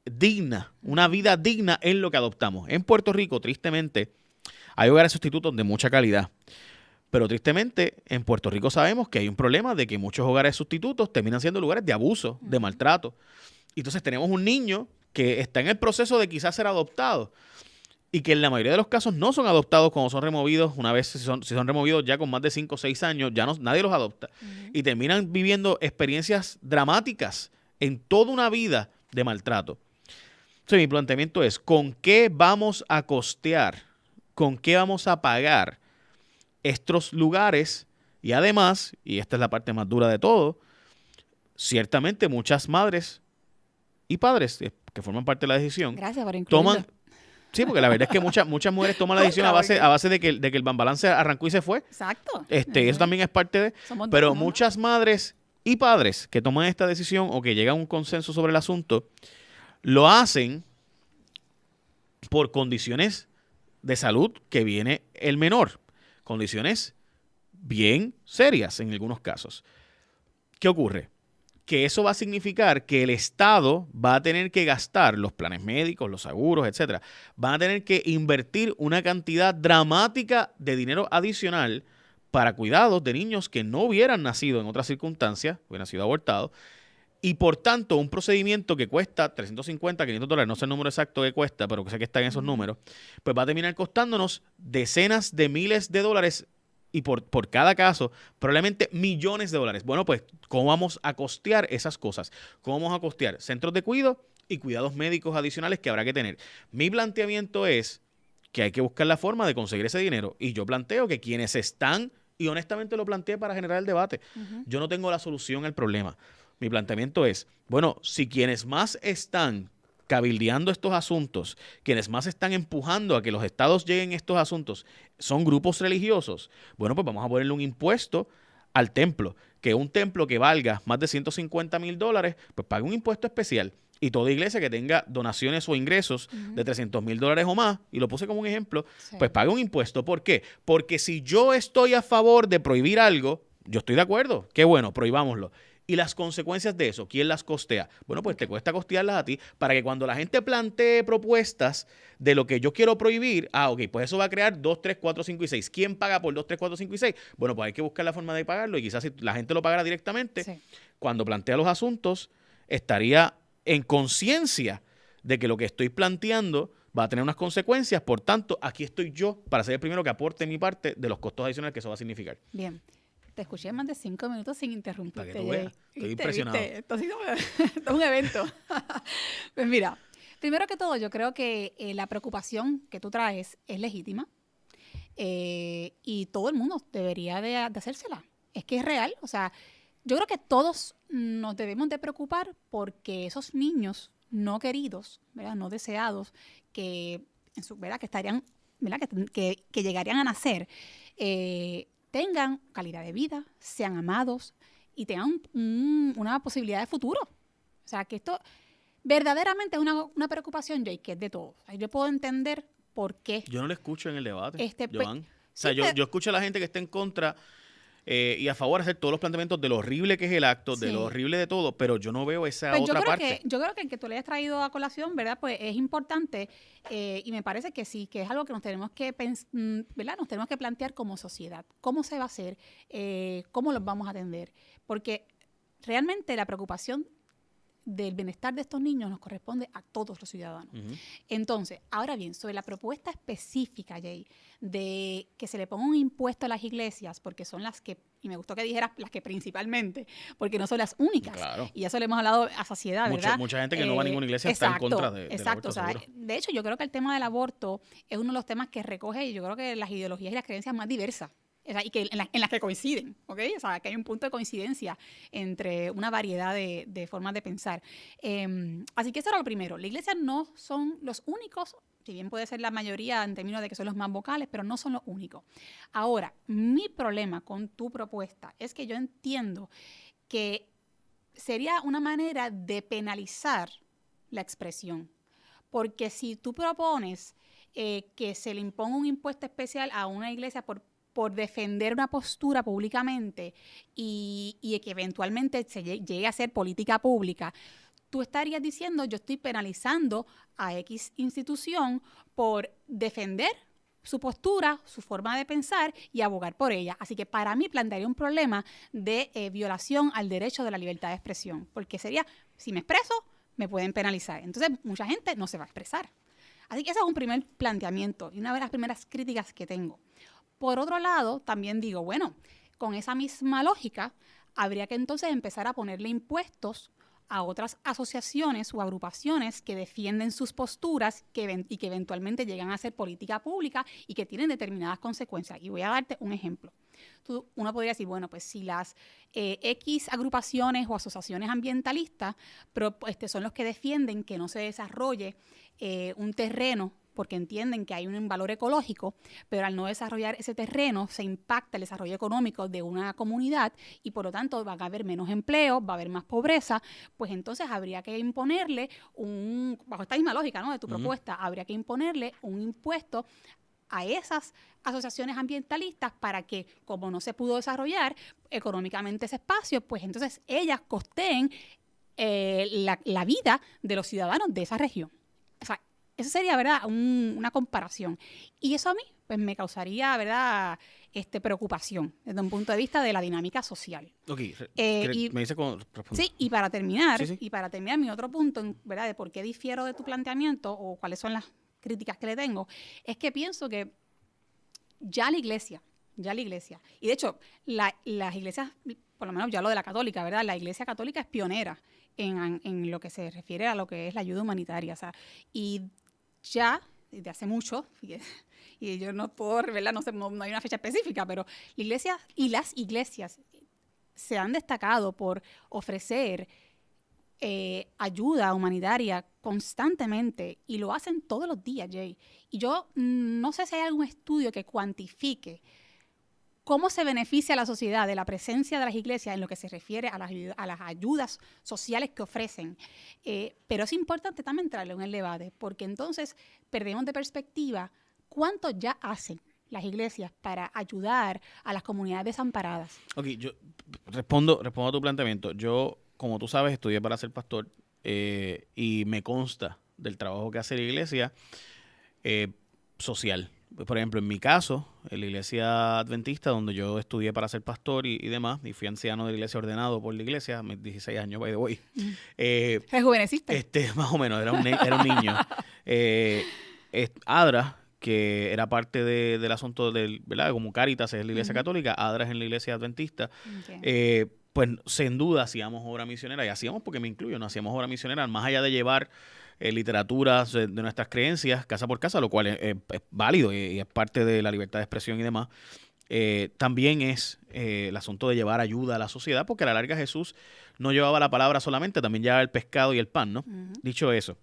digna, una vida digna en lo que adoptamos. En Puerto Rico, tristemente, hay hogares sustitutos de mucha calidad. Pero tristemente, en Puerto Rico sabemos que hay un problema de que muchos hogares sustitutos terminan siendo lugares de abuso, de maltrato. Y entonces tenemos un niño que está en el proceso de quizás ser adoptado y que en la mayoría de los casos no son adoptados cuando son removidos. Una vez si son removidos ya con más de 5 o 6 años, ya nadie los adopta. Y terminan viviendo experiencias dramáticas en toda una vida de maltrato. Entonces mi planteamiento es, ¿con qué vamos a costear? ¿Con qué vamos a pagar estos lugares? Y además, y esta es la parte más dura de todo, ciertamente muchas madres y padres que forman parte de la decisión toman... Sí, porque la verdad es que muchas mujeres toman la decisión a base de que el bambalance arrancó y se fue. Exacto. Eso también es parte de... Pero muchas madres y padres que toman esta decisión o que llegan a un consenso sobre el asunto, lo hacen por condiciones de salud que viene el menor. Condiciones bien serias en algunos casos. ¿Qué ocurre? Que eso va a significar que el Estado va a tener que gastar, los planes médicos, los seguros, etcétera, van a tener que invertir una cantidad dramática de dinero adicional para cuidados de niños que no hubieran nacido en otras circunstancias, hubieran sido abortados, y por tanto un procedimiento que cuesta $350, $500, no sé el número exacto que cuesta, pero que sé que está en esos números, pues va a terminar costándonos decenas de miles de dólares y por cada caso, probablemente millones de dólares. Bueno, pues, ¿cómo vamos a costear esas cosas? ¿Cómo vamos a costear centros de cuidado y cuidados médicos adicionales que habrá que tener? Mi planteamiento es que hay que buscar la forma de conseguir ese dinero. Y yo planteo que quienes están, y honestamente lo planteé para generar el debate, yo no tengo la solución al problema. Mi planteamiento es, bueno, si quienes más están cabildeando estos asuntos, quienes más están empujando a que los estados lleguen a estos asuntos, son grupos religiosos, bueno, pues vamos a ponerle un impuesto al templo, que un templo que valga más de $150,000, pues pague un impuesto especial. Y toda iglesia que tenga donaciones o ingresos de $300,000 o más, y lo puse como un ejemplo, pues pague un impuesto. ¿Por qué? Porque si yo estoy a favor de prohibir algo, yo estoy de acuerdo, qué bueno, prohibámoslo. Y las consecuencias de eso, ¿quién las costea? Bueno, pues te cuesta costearlas a ti para que cuando la gente plantee propuestas de lo que yo quiero prohibir, ok, pues eso va a crear 2, 3, 4, 5 y 6. ¿Quién paga por 2, 3, 4, 5 y 6? Bueno, pues hay que buscar la forma de pagarlo y quizás si la gente lo pagara directamente, cuando plantea los asuntos, estaría en conciencia de que lo que estoy planteando va a tener unas consecuencias. Por tanto, aquí estoy yo para ser el primero que aporte mi parte de los costos adicionales que eso va a significar. Bien. Te escuché más de 5 minutos sin interrumpirte. Para que tú veas. Estoy impresionado. Esto ha sido un evento. Pues mira, primero que todo, yo creo que la preocupación que tú traes es legítima y todo el mundo debería de hacérsela. Es que es real. O sea, yo creo que todos nos debemos de preocupar porque esos niños no queridos, ¿verdad? No deseados, que ¿verdad? Que estarían, ¿verdad? Que llegarían a nacer, tengan calidad de vida, sean amados y tengan una posibilidad de futuro. O sea, que esto verdaderamente es una preocupación, Jay, que es de todos. O sea, yo puedo entender por qué. Yo no lo escucho en el debate, Joan. O sea, sí, yo escucho a la gente que está en contra y a favor de hacer todos los planteamientos de lo horrible que es el acto, de lo horrible de todo, pero yo no veo esa otra parte. Yo creo que el que tú le hayas traído a colación, ¿verdad? Pues es importante y me parece que sí, que es algo que nos tenemos que ¿verdad? Nos tenemos que plantear como sociedad. ¿Cómo se va a hacer? ¿Cómo los vamos a atender? Porque realmente la preocupación del bienestar de estos niños nos corresponde a todos los ciudadanos. Entonces, ahora bien, sobre la propuesta específica, Jay, de que se le ponga un impuesto a las iglesias, porque son las que, y me gustó que dijeras las que principalmente, porque no son las únicas. Claro. Y eso le hemos hablado a saciedad, ¿verdad? Mucha gente que no va a ninguna iglesia está en contra del aborto. O sea, de hecho, yo creo que el tema del aborto es uno de los temas que recoge, yo creo que las ideologías y las creencias más diversas. O sea, y que en las que coinciden, ¿ok? O sea, que hay un punto de coincidencia entre una variedad de formas de pensar. Así que eso era lo primero. Las iglesias no son los únicos, si bien puede ser la mayoría en términos de que son los más vocales, pero no son los únicos. Ahora, mi problema con tu propuesta es que yo entiendo que sería una manera de penalizar la expresión. Porque si tú propones que se le imponga un impuesto especial a una iglesia por defender una postura públicamente y que eventualmente se llegue a ser política pública, tú estarías diciendo, yo estoy penalizando a X institución por defender su postura, su forma de pensar y abogar por ella. Así que para mí plantearía un problema de violación al derecho de la libertad de expresión, porque sería, si me expreso, me pueden penalizar. Entonces, mucha gente no se va a expresar. Así que ese es un primer planteamiento y una de las primeras críticas que tengo. Por otro lado, también digo, bueno, con esa misma lógica, habría que entonces empezar a ponerle impuestos a otras asociaciones o agrupaciones que defienden sus posturas y que eventualmente llegan a ser política pública y que tienen determinadas consecuencias. Y voy a darte un ejemplo. Uno podría decir, bueno, pues si las X agrupaciones o asociaciones ambientalistas son los que defienden que no se desarrolle un terreno porque entienden que hay un valor ecológico, pero al no desarrollar ese terreno se impacta el desarrollo económico de una comunidad y por lo tanto va a haber menos empleo, va a haber más pobreza, pues entonces habría que imponerle bajo esta misma lógica, ¿no?, de tu propuesta, habría que imponerle un impuesto a esas asociaciones ambientalistas para que, como no se pudo desarrollar económicamente ese espacio, pues entonces ellas costeen la vida de los ciudadanos de esa región. O sea, eso sería, ¿verdad?, una comparación. Y eso a mí, pues, me causaría, ¿verdad?, preocupación desde un punto de vista de la dinámica social. Ok, me dice con... Sí, y para terminar, Sí. Mi otro punto, ¿verdad?, de por qué difiero de tu planteamiento o cuáles son las críticas que le tengo, es que pienso que ya la iglesia, y de hecho, las iglesias, por lo menos ya lo de la católica, ¿verdad?, la iglesia católica es pionera en lo que se refiere a lo que es la ayuda humanitaria, o sea, y ya desde hace mucho, y yo no puedo revelar, no hay una fecha específica, pero la iglesia y las iglesias se han destacado por ofrecer ayuda humanitaria constantemente, y lo hacen todos los días, Jay. Y yo no sé si hay algún estudio que cuantifique cómo se beneficia a la sociedad de la presencia de las iglesias en lo que se refiere a las ayudas sociales que ofrecen. Pero es importante también entrarle en el debate, porque entonces perdemos de perspectiva cuánto ya hacen las iglesias para ayudar a las comunidades desamparadas. Ok, yo respondo a tu planteamiento. Yo, como tú sabes, estudié para ser pastor y me consta del trabajo que hace la iglesia social. Por ejemplo, en mi caso, en la iglesia adventista, donde yo estudié para ser pastor y demás, y fui anciano de la iglesia ordenado por la iglesia, a mis 16 años, by the way. ¿Rejuveneciste? Más o menos, era un niño. ADRA, que era parte del asunto del, ¿verdad? Como Cáritas es la iglesia católica, ADRA es en la iglesia adventista. Okay. Pues sin duda hacíamos obra misionera, y hacíamos, porque me incluyo, no hacíamos obra misionera, más allá de llevar literaturas de nuestras creencias casa por casa, lo cual es válido y es parte de la libertad de expresión y demás. También es el asunto de llevar ayuda a la sociedad, porque a la larga Jesús no llevaba la palabra solamente, también llevaba el pescado y el pan, ¿no? Dicho eso,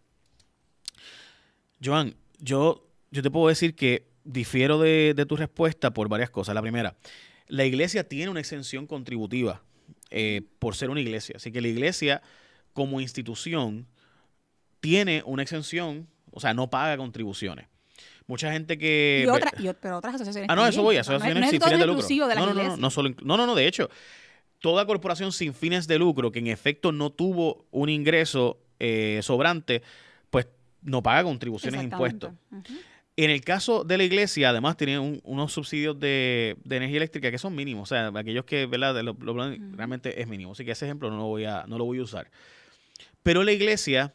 Joan, yo te puedo decir que difiero de tu respuesta por varias cosas. La primera, la iglesia tiene una exención contributiva por ser una iglesia. Así que la iglesia, como institución, tiene una exención, o sea, no paga contribuciones. Mucha gente que... pero otras asociaciones no, eso voy, asociaciones sin fines de lucro. No, de hecho, toda corporación sin fines de lucro que en efecto no tuvo un ingreso sobrante, pues no paga contribuciones e impuestos. En el caso de la iglesia, además, tienen unos subsidios de energía eléctrica que son mínimos. O sea, aquellos que, ¿verdad? Realmente es mínimo. Así que ese ejemplo no lo voy a usar. Pero la iglesia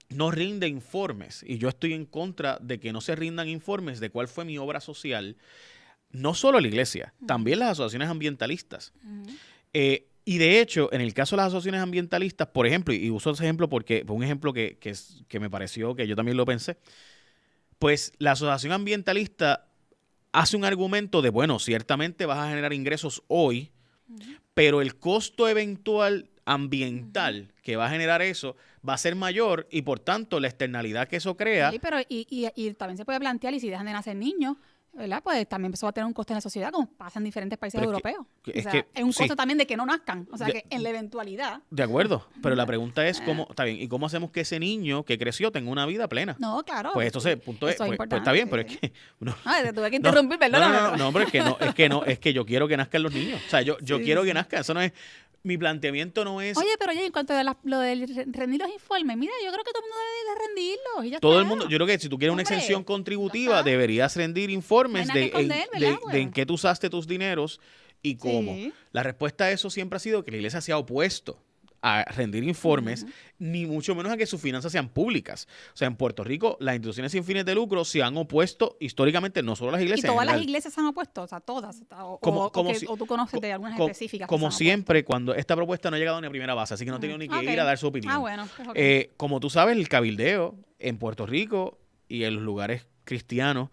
no rinde informes. Y yo estoy en contra de que no se rindan informes de cuál fue mi obra social. No solo la iglesia, también las asociaciones ambientalistas. Y de hecho, en el caso de las asociaciones ambientalistas, por ejemplo, y uso ese ejemplo porque fue un ejemplo que me pareció que yo también lo pensé, pues la asociación ambientalista hace un argumento de, bueno, ciertamente vas a generar ingresos hoy, pero el costo eventual ambiental que va a generar eso va a ser mayor y por tanto la externalidad que eso crea... Sí, pero y también se puede plantear, y si dejan de nacer niños, ¿verdad? Pues también eso va a tener un costo en la sociedad, como pasa en diferentes países europeos. Es un costo también de que no nazcan. O sea, que en la eventualidad... De acuerdo, pero la pregunta es cómo, está bien, ¿y cómo hacemos que ese niño que creció tenga una vida plena? No, claro. Pues entonces, el punto es, pues está bien, pero es que... te tuve que interrumpir, perdóname. No, pero es que yo quiero que nazcan los niños. O sea, yo quiero que nazcan, eso no es... Mi planteamiento no es... Oye, pero en cuanto a lo de rendir los informes, mira, yo creo que todo el mundo debe de rendirlos y ya todo está. El mundo, yo creo que si tú quieres una exención contributiva, deberías rendir informes de en qué tú usaste tus dineros y cómo. Sí. La respuesta a eso siempre ha sido que la iglesia se ha opuesto a rendir informes, ni mucho menos a que sus finanzas sean públicas. O sea, en Puerto Rico, las instituciones sin fines de lucro se han opuesto históricamente, no solo las iglesias. ¿Y todas las iglesias se han opuesto? O sea, todas. O tú conoces de algunas específicas. Como siempre, cuando esta propuesta no ha llegado ni a primera base, así que no he tenido ni que ir a dar su opinión. Bueno. Como tú sabes, el cabildeo en Puerto Rico y en los lugares cristianos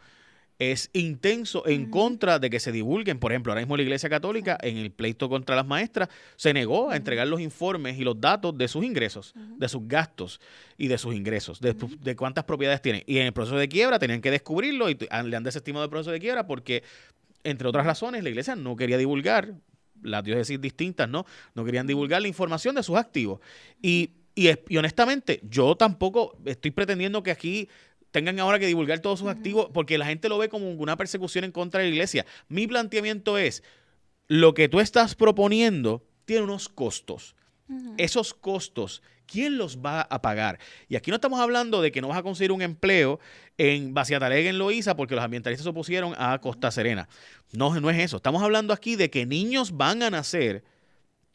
es intenso en contra de que se divulguen. Por ejemplo, ahora mismo la Iglesia Católica, en el pleito contra las maestras, se negó a entregar los informes y los datos de sus ingresos, de sus gastos y de sus ingresos, de cuántas propiedades tienen. Y en el proceso de quiebra tenían que descubrirlo y le han desestimado el proceso de quiebra porque, entre otras razones, la Iglesia no quería divulgar, las diócesis distintas, no querían divulgar la información de sus activos. Y honestamente, yo tampoco estoy pretendiendo que aquí tengan ahora que divulgar todos sus activos, porque la gente lo ve como una persecución en contra de la iglesia. Mi planteamiento es, lo que tú estás proponiendo tiene unos costos. Esos costos, ¿quién los va a pagar? Y aquí no estamos hablando de que no vas a conseguir un empleo en Baciatalega, en Loíza, porque los ambientalistas se opusieron a Costa Serena. No, no es eso. Estamos hablando aquí de que niños van a nacer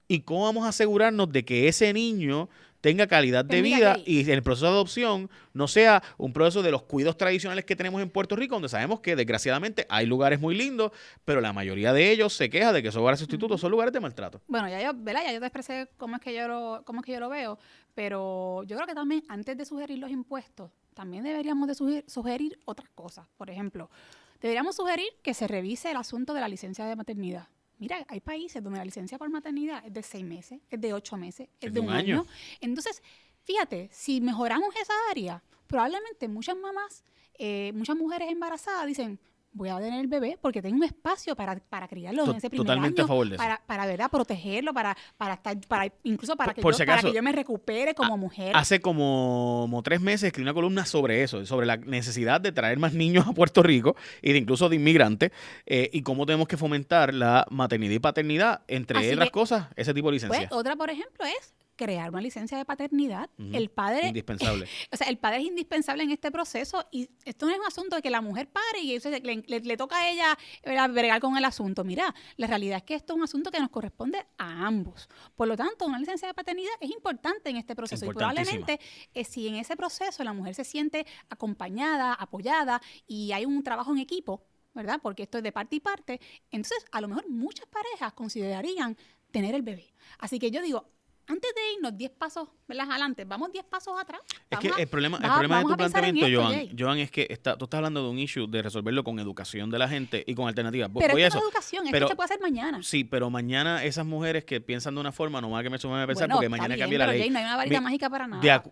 y cómo vamos a asegurarnos de que ese niño tenga calidad de vida y el proceso de adopción no sea un proceso de los cuidados tradicionales que tenemos en Puerto Rico, donde sabemos que desgraciadamente hay lugares muy lindos, pero la mayoría de ellos se queja de que esos hogares sustitutos son lugares de maltrato. Bueno, ya yo te expresé cómo es que yo lo veo, pero yo creo que también antes de sugerir los impuestos, también deberíamos de sugerir otras cosas. Por ejemplo, deberíamos sugerir que se revise el asunto de la licencia de maternidad. Mira, hay países donde la licencia por maternidad es de 6 meses, es de 8 meses, es de un año. Entonces, fíjate, si mejoramos esa área, probablemente muchas mamás, muchas mujeres embarazadas dicen, voy a tener el bebé porque tengo un espacio para criarlo en ese primer totalmente año, a favor de eso. para ¿verdad? Protegerlo, incluso para que yo me recupere como mujer. Hace como 3 meses escribí una columna sobre eso, sobre la necesidad de traer más niños a Puerto Rico y de incluso de inmigrantes y cómo tenemos que fomentar la maternidad y paternidad, entre otras cosas, ese tipo de licencia. Pues, otra, por ejemplo, es crear una licencia de paternidad. El padre... Indispensable. O sea, el padre es indispensable en este proceso y esto no es un asunto de que la mujer pare y eso le toca a ella bregar con el asunto. Mira, la realidad es que esto es un asunto que nos corresponde a ambos. Por lo tanto, una licencia de paternidad es importante en este proceso y probablemente si en ese proceso la mujer se siente acompañada, apoyada y hay un trabajo en equipo, ¿verdad? Porque esto es de parte y parte, entonces a lo mejor muchas parejas considerarían tener el bebé. Así que yo digo, antes de irnos 10 pasos, ¿verdad? Adelante, vamos 10 pasos atrás. Es que el problema de tu planteamiento, Joan, es que tú estás hablando de un issue de resolverlo con educación de la gente y con alternativas. Pero esto no es educación, esto se puede hacer mañana. Sí, pero mañana esas mujeres que piensan de una forma, no más que me sumen a pensar, porque mañana cambia la ley. Jay, no hay una varita mágica para nada.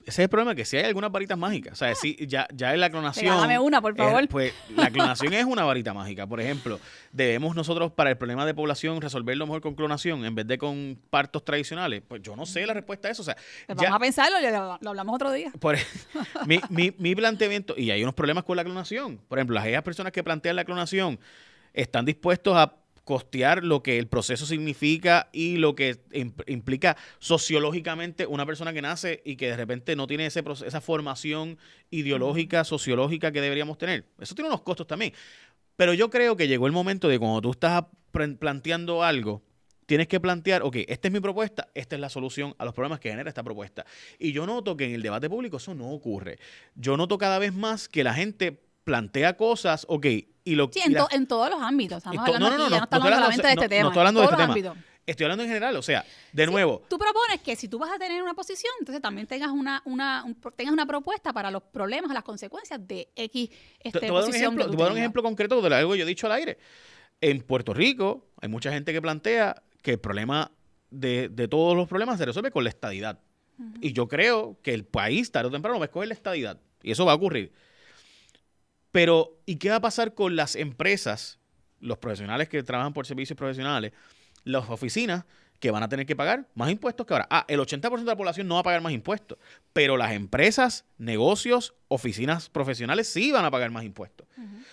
Ese es el problema, que si hay algunas varitas mágicas. O sea, ya en la clonación... Regálame una, por favor. Pues la clonación es una varita mágica. Por ejemplo, debemos nosotros, para el problema de población, resolverlo mejor con clonación en vez de con partos tradicionales. Pues yo no sé la respuesta a eso. O sea, pues vamos a pensarlo, lo hablamos otro día. Mi planteamiento, y hay unos problemas con la clonación. Por ejemplo, aquellas personas que plantean la clonación están dispuestos a costear lo que el proceso significa y lo que implica sociológicamente una persona que nace y que de repente no tiene esa formación ideológica, sociológica que deberíamos tener. Eso tiene unos costos también. Pero yo creo que llegó el momento de cuando tú estás planteando algo, tienes que plantear, ok, esta es mi propuesta, esta es la solución a los problemas que genera esta propuesta. Y yo noto que en el debate público eso no ocurre. Yo noto cada vez más que la gente plantea cosas, ok, en todos los ámbitos. Estamos hablando no estamos solamente de este tema. No estoy hablando de este tema. Estoy hablando en general, o sea, de nuevo. Tú propones que si tú vas a tener una posición, entonces también tengas una propuesta para los problemas, las consecuencias de X posición. Te voy a dar un ejemplo concreto de algo que yo he dicho al aire. En Puerto Rico hay mucha gente que plantea que el problema de todos los problemas se resuelve con la estadidad. Y yo creo que el país, tarde o temprano, va a escoger la estadidad. Y eso va a ocurrir. Pero, ¿y qué va a pasar con las empresas, los profesionales que trabajan por servicios profesionales, las oficinas que van a tener que pagar más impuestos que ahora? El 80% de la población no va a pagar más impuestos, pero las empresas, negocios, oficinas profesionales sí van a pagar más impuestos.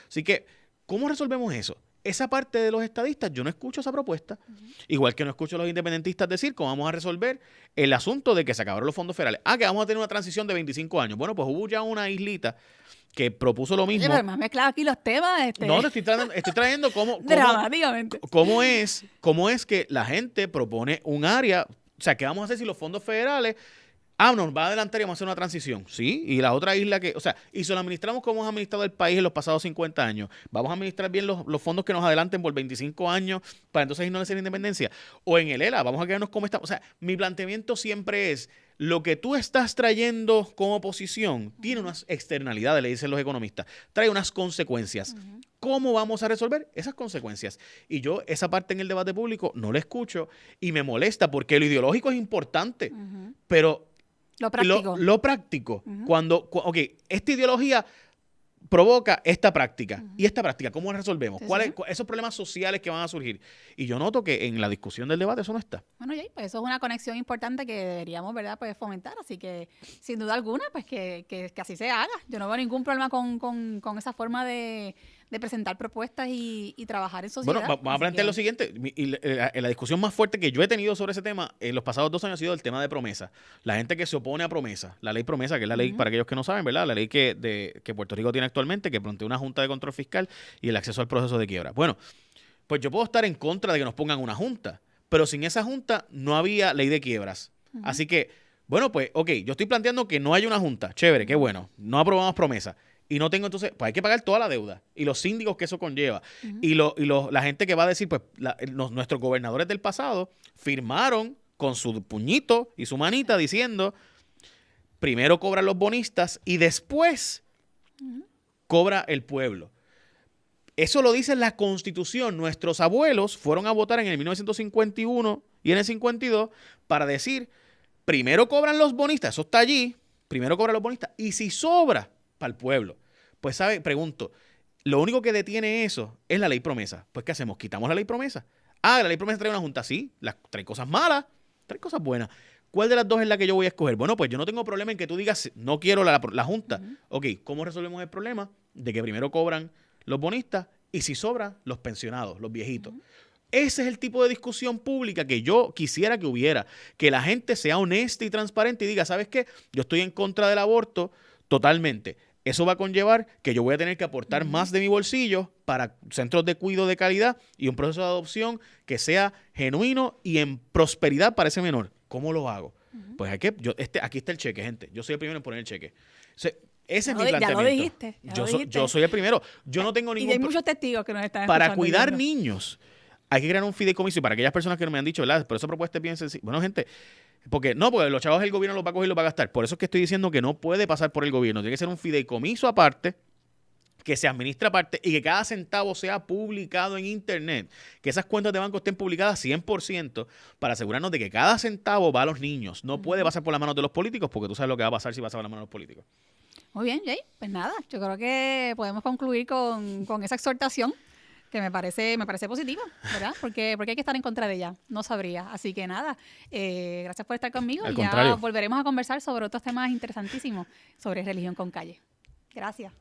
Así que, ¿cómo resolvemos eso? Esa parte de los estadistas, yo no escucho esa propuesta. Igual que no escucho a los independentistas decir cómo vamos a resolver el asunto de que se acabaron los fondos federales. Que vamos a tener una transición de 25 años. Bueno, pues hubo ya una islita que propuso lo mismo. Pero me has mezclado aquí los temas. No, te estoy trayendo dramáticamente. Cómo es que la gente propone un área. O sea, ¿qué vamos a hacer si los fondos federales... nos va a adelantar y vamos a hacer una transición, ¿sí? Y la otra isla que, o sea, y si lo administramos como hemos administrado el país en los pasados 50 años, vamos a administrar bien los fondos que nos adelanten por 25 años para entonces irnos a hacer independencia. O en el ELA, vamos a quedarnos como estamos. O sea, mi planteamiento siempre es, lo que tú estás trayendo como oposición tiene unas externalidades, le dicen los economistas, trae unas consecuencias. ¿Cómo vamos a resolver esas consecuencias? Y yo esa parte en el debate público no la escucho y me molesta porque lo ideológico es importante, pero... Lo práctico. Lo práctico. Cuando, esta ideología provoca esta práctica. ¿Y esta práctica cómo la resolvemos? Sí, ¿Cuáles sí. esos problemas sociales que van a surgir? Y yo noto que en la discusión del debate eso no está. Bueno, Jay, pues eso es una conexión importante que deberíamos, ¿verdad?, pues fomentar. Así que, sin duda alguna, pues que así se haga. Yo no veo ningún problema con esa forma de presentar propuestas y trabajar en sociedad. Bueno, vamos a plantear lo siguiente. La discusión más fuerte que yo he tenido sobre ese tema en los pasados 2 años ha sido el tema de promesa. La gente que se opone a promesa. La ley promesa, que es la ley, para aquellos que no saben, ¿verdad? La ley que Puerto Rico tiene actualmente, que plantea una junta de control fiscal y el acceso al proceso de quiebra. Bueno, pues yo puedo estar en contra de que nos pongan una junta, pero sin esa junta no había ley de quiebras. Así que, bueno, pues, ok, yo estoy planteando que no haya una junta. Chévere, qué bueno. No aprobamos promesa. Y no tengo entonces, pues hay que pagar toda la deuda y los síndicos que eso conlleva. Y la gente que va a decir, pues nuestros gobernadores del pasado firmaron con su puñito y su manita diciendo, primero cobran los bonistas y después cobra el pueblo. Eso lo dice la Constitución. Nuestros abuelos fueron a votar en el 1951 y en el 52 para decir, primero cobran los bonistas, eso está allí, primero cobran los bonistas y si sobra, para el pueblo. Pues, ¿sabe? Pregunto, lo único que detiene eso es la ley promesa. Pues, ¿qué hacemos? ¿Quitamos la ley promesa? La ley promesa trae una junta, sí, trae cosas malas, trae cosas buenas. ¿Cuál de las dos es la que yo voy a escoger? Bueno, pues yo no tengo problema en que tú digas, no quiero la junta. Ok, ¿cómo resolvemos el problema de que primero cobran los bonistas y si sobra, los pensionados, los viejitos? Ese es el tipo de discusión pública que yo quisiera que hubiera. Que la gente sea honesta y transparente y diga, ¿sabes qué? Yo estoy en contra del aborto totalmente. Eso va a conllevar que yo voy a tener que aportar más de mi bolsillo para centros de cuidado de calidad y un proceso de adopción que sea genuino y en prosperidad para ese menor. ¿Cómo lo hago? Pues aquí está el cheque, gente. Yo soy el primero en poner el cheque. Ese es mi planteamiento. Ya lo dijiste. Yo soy el primero. Yo no tengo ningún... Y hay muchos testigos que nos están Para escuchando cuidar viendo. niños hay que crear un fideicomiso. Y para aquellas personas que no me han dicho, ¿verdad? Por esa propuesta es bien sencilla. Bueno, gente... Porque los chavos el gobierno los va a coger y los va a gastar. Por eso es que estoy diciendo que no puede pasar por el gobierno. Tiene que ser un fideicomiso aparte, que se administra aparte y que cada centavo sea publicado en internet. Que esas cuentas de banco estén publicadas 100% para asegurarnos de que cada centavo va a los niños. No puede pasar por las manos de los políticos porque tú sabes lo que va a pasar si pasa por las manos de los políticos. Muy bien, Jay. Pues nada, yo creo que podemos concluir con esa exhortación que me parece positiva, ¿verdad? Porque hay que estar en contra de ella. No sabría. Así que nada, gracias por estar conmigo. Al y contrario. ya volveremos a conversar sobre otros temas interesantísimos sobre religión con calle. Gracias.